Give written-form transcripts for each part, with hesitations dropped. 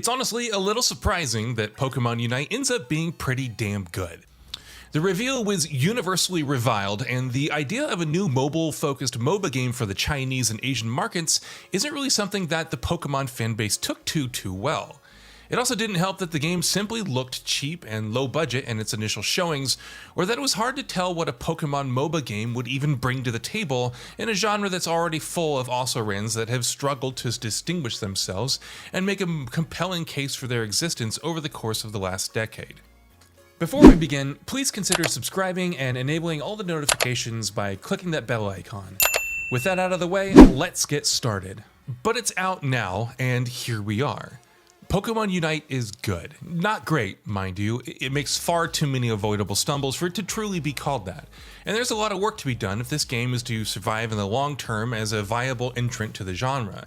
It's honestly a little surprising that Pokémon Unite ends up being pretty damn good. The reveal was universally reviled, and the idea of a new mobile-focused MOBA game for the Chinese and Asian markets isn't really something that the Pokémon fanbase took to too well. It also didn't help that the game simply looked cheap and low budget in its initial showings, or that it was hard to tell what a Pokémon MOBA game would even bring to the table in a genre that's already full of also-rans that have struggled to distinguish themselves and make a compelling case for their existence over the course of the last decade. Before we begin, please consider subscribing and enabling all the notifications by clicking that bell icon. With that out of the way, let's get started. But it's out now, and here we are. Pokémon Unite is good. Not great, mind you. It makes far too many avoidable stumbles for it to truly be called that. And there's a lot of work to be done if this game is to survive in the long term as a viable entrant to the genre.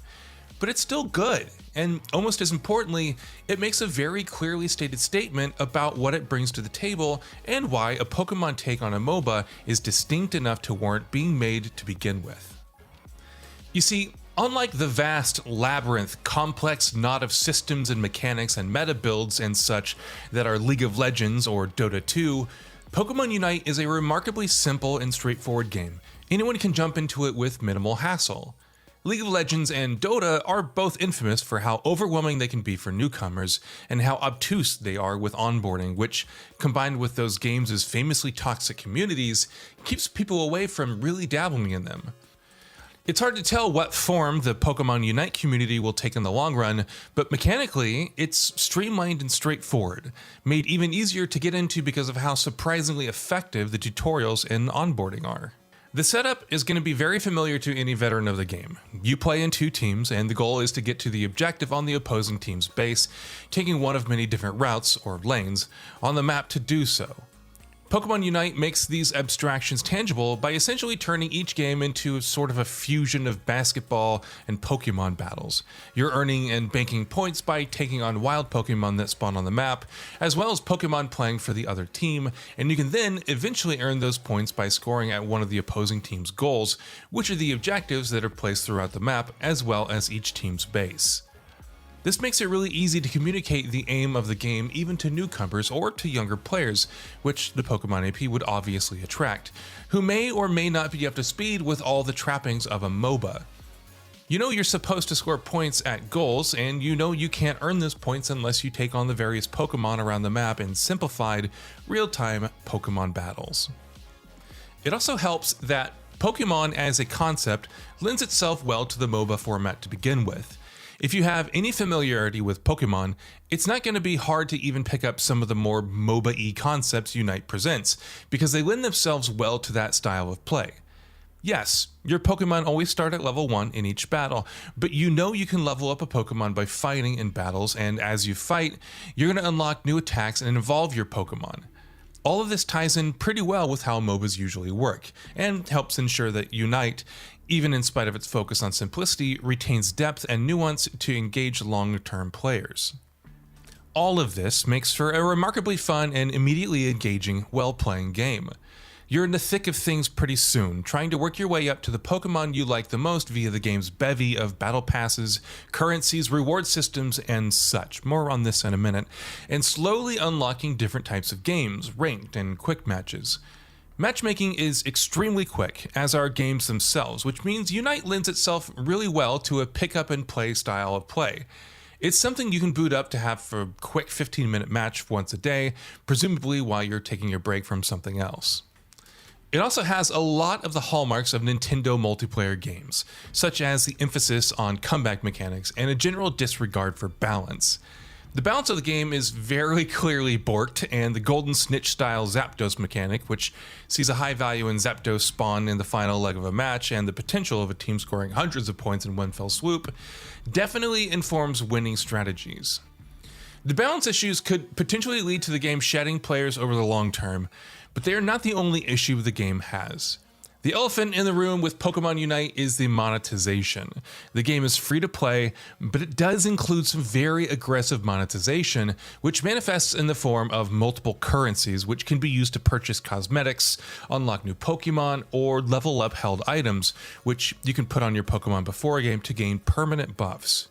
But it's still good, and almost as importantly, it makes a very clearly stated statement about what it brings to the table and why a Pokémon take on a MOBA is distinct enough to warrant being made to begin with. You see, unlike the vast, labyrinth, complex knot of systems and mechanics and meta builds and such that are League of Legends or Dota 2, Pokémon Unite is a remarkably simple and straightforward game. Anyone can jump into it with minimal hassle. League of Legends and Dota are both infamous for how overwhelming they can be for newcomers and how obtuse they are with onboarding, which, combined with those games' famously toxic communities, keeps people away from really dabbling in them. It's hard to tell what form the Pokémon Unite community will take in the long run, but mechanically, it's streamlined and straightforward, made even easier to get into because of how surprisingly effective the tutorials and onboarding are. The setup is going to be very familiar to any veteran of the game. You play in two teams, and the goal is to get to the objective on the opposing team's base, taking one of many different routes, or lanes, on the map to do so. Pokémon Unite makes these abstractions tangible by essentially turning each game into sort of a fusion of basketball and Pokémon battles. You're earning and banking points by taking on wild Pokémon that spawn on the map, as well as Pokémon playing for the other team, and you can then eventually earn those points by scoring at one of the opposing team's goals, which are the objectives that are placed throughout the map, as well as each team's base. This makes it really easy to communicate the aim of the game even to newcomers or to younger players, which the Pokémon AP would obviously attract, who may or may not be up to speed with all the trappings of a MOBA. You know you're supposed to score points at goals, and you know you can't earn those points unless you take on the various Pokémon around the map in simplified, real-time Pokémon battles. It also helps that Pokémon as a concept lends itself well to the MOBA format to begin with. If you have any familiarity with Pokémon, it's not going to be hard to even pick up some of the more MOBA-y concepts Unite presents, because they lend themselves well to that style of play. Yes, your Pokémon always start at level 1 in each battle, but you know you can level up a Pokémon by fighting in battles, and as you fight, you're going to unlock new attacks and evolve your Pokémon. All of this ties in pretty well with how MOBAs usually work, and helps ensure that Unite, even in spite of its focus on simplicity, retains depth and nuance to engage long-term players. All of this makes for a remarkably fun and immediately engaging, well-playing game. You're in the thick of things pretty soon, trying to work your way up to the Pokémon you like the most via the game's bevy of battle passes, currencies, reward systems, and such. More on this in a minute. And slowly unlocking different types of games, ranked and quick matches. Matchmaking is extremely quick, as are games themselves, which means Unite lends itself really well to a pick-up-and-play style of play. It's something you can boot up to have for a quick 15-minute match once a day, presumably while you're taking a break from something else. It also has a lot of the hallmarks of Nintendo multiplayer games, such as the emphasis on comeback mechanics and a general disregard for balance. The balance of the game is very clearly borked, and the Golden Snitch-style Zapdos mechanic, which sees a high value in Zapdos spawn in the final leg of a match and the potential of a team scoring hundreds of points in one fell swoop, definitely informs winning strategies. The balance issues could potentially lead to the game shedding players over the long term, but they are not the only issue the game has. The elephant in the room with Pokémon Unite is the monetization. The game is free to play, but it does include some very aggressive monetization, which manifests in the form of multiple currencies, which can be used to purchase cosmetics, unlock new Pokémon, or level up held items, which you can put on your Pokémon before a game to gain permanent buffs.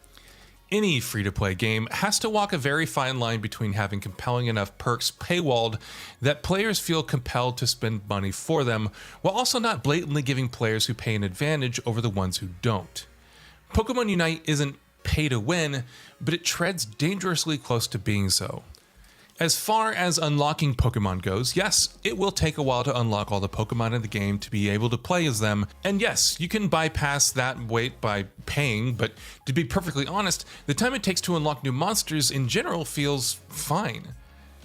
Any free-to-play game has to walk a very fine line between having compelling enough perks paywalled that players feel compelled to spend money for them, while also not blatantly giving players who pay an advantage over the ones who don't. Pokémon Unite isn't pay to win, but it treads dangerously close to being so. As far as unlocking Pokemon goes, yes, it will take a while to unlock all the Pokemon in the game to be able to play as them, and yes, you can bypass that wait by paying, but to be perfectly honest, the time it takes to unlock new monsters in general feels fine.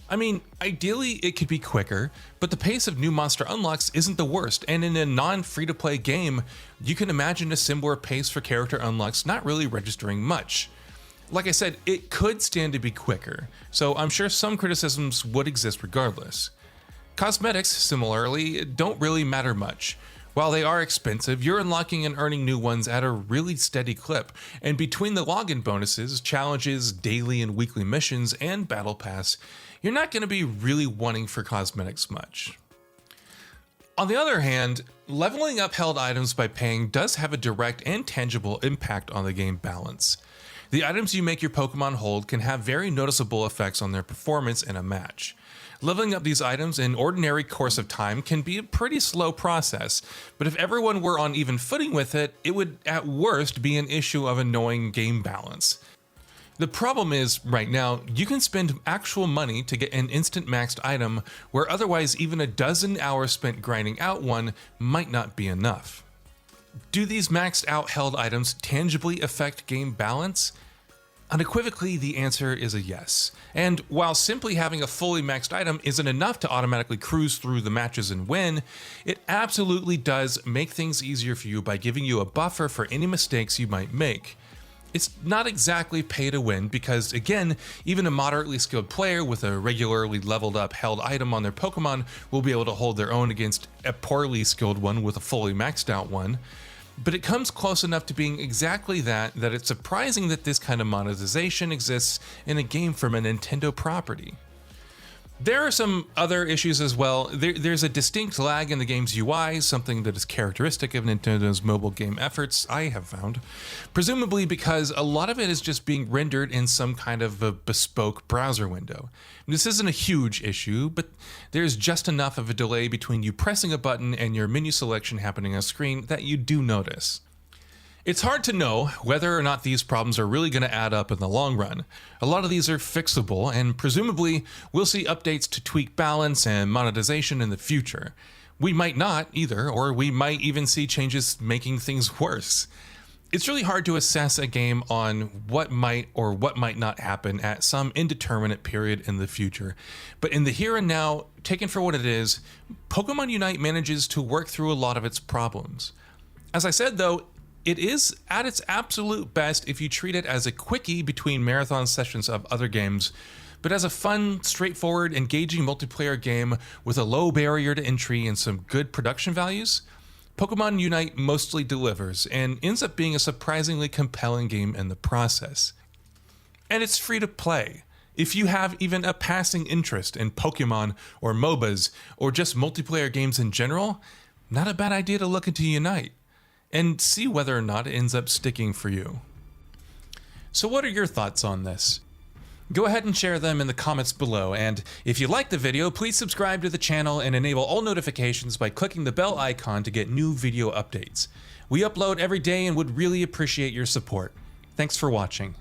I mean, ideally it could be quicker, but the pace of new monster unlocks isn't the worst, and in a non-free-to-play game, you can imagine a similar pace for character unlocks not really registering much. Like I said, it could stand to be quicker, so I'm sure some criticisms would exist regardless. Cosmetics, similarly, don't really matter much. While they are expensive, you're unlocking and earning new ones at a really steady clip, and between the login bonuses, challenges, daily and weekly missions, and Battle Pass, you're not going to be really wanting for cosmetics much. On the other hand, leveling up held items by paying does have a direct and tangible impact on the game balance. The items you make your Pokemon hold can have very noticeable effects on their performance in a match. Leveling up these items in ordinary course of time can be a pretty slow process, but if everyone were on even footing with it, it would at worst be an issue of annoying game balance. The problem is, right now, you can spend actual money to get an instant maxed item where otherwise even a dozen hours spent grinding out one might not be enough. Do these maxed out held items tangibly affect game balance? Unequivocally, the answer is a yes. And while simply having a fully maxed item isn't enough to automatically cruise through the matches and win, it absolutely does make things easier for you by giving you a buffer for any mistakes you might make. It's not exactly pay to win because, again, even a moderately skilled player with a regularly leveled up held item on their Pokemon will be able to hold their own against a poorly skilled one with a fully maxed out one. But it comes close enough to being exactly that it's surprising that this kind of monetization exists in a game from a Nintendo property. There are some other issues as well. There's a distinct lag in the game's UI, something that is characteristic of Nintendo's mobile game efforts, I have found. Presumably because a lot of it is just being rendered in some kind of a bespoke browser window. This isn't a huge issue, but there's just enough of a delay between you pressing a button and your menu selection happening on screen that you do notice. It's hard to know whether or not these problems are really going to add up in the long run. A lot of these are fixable, and presumably we'll see updates to tweak balance and monetization in the future. We might not either, or we might even see changes making things worse. It's really hard to assess a game on what might or what might not happen at some indeterminate period in the future. But in the here and now, taken for what it is, Pokémon Unite manages to work through a lot of its problems. As I said though, it is at its absolute best if you treat it as a quickie between marathon sessions of other games, but as a fun, straightforward, engaging multiplayer game with a low barrier to entry and some good production values, Pokémon Unite mostly delivers and ends up being a surprisingly compelling game in the process. And it's free to play. If you have even a passing interest in Pokémon or MOBAs or just multiplayer games in general, not a bad idea to look into Unite and see whether or not it ends up sticking for you. So what are your thoughts on this? Go ahead and share them in the comments below, and if you liked the video, please subscribe to the channel and enable all notifications by clicking the bell icon to get new video updates. We upload every day and would really appreciate your support. Thanks for watching.